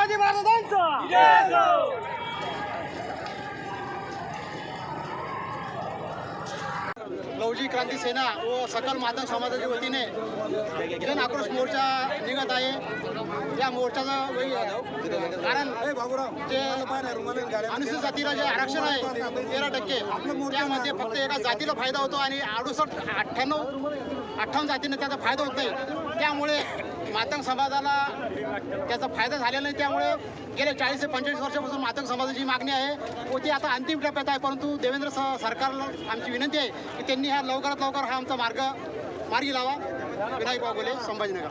शिवाजी महाराजांचा लवजी क्रांती सेना व सकल मातंग समाजाच्या वतीने जन आक्रोश मोर्चा निघत आहे. या मोर्चाचं कारण जे अनुसूचित जातीला जे आरक्षण आहे 13%, त्यामध्ये फक्त एका जातीला फायदा होतो आणि 58 जातीने त्याचा फायदा होत नाही. त्यामुळे मातंग समाजाला त्याचा फायदा झालेला नाही. त्यामुळे गेल्या 40 ते 45 वर्षापासून मातंग समाजाची मागणी आहे व ती आता अंतिम टप्प्यात आहे. परंतु देवेंद्र सरकारला आमची विनंती आहे की त्यांनी लवकरात लवकर हा आमचा मार्गी लावा. विनायक वाघोले, संभाजीनगर.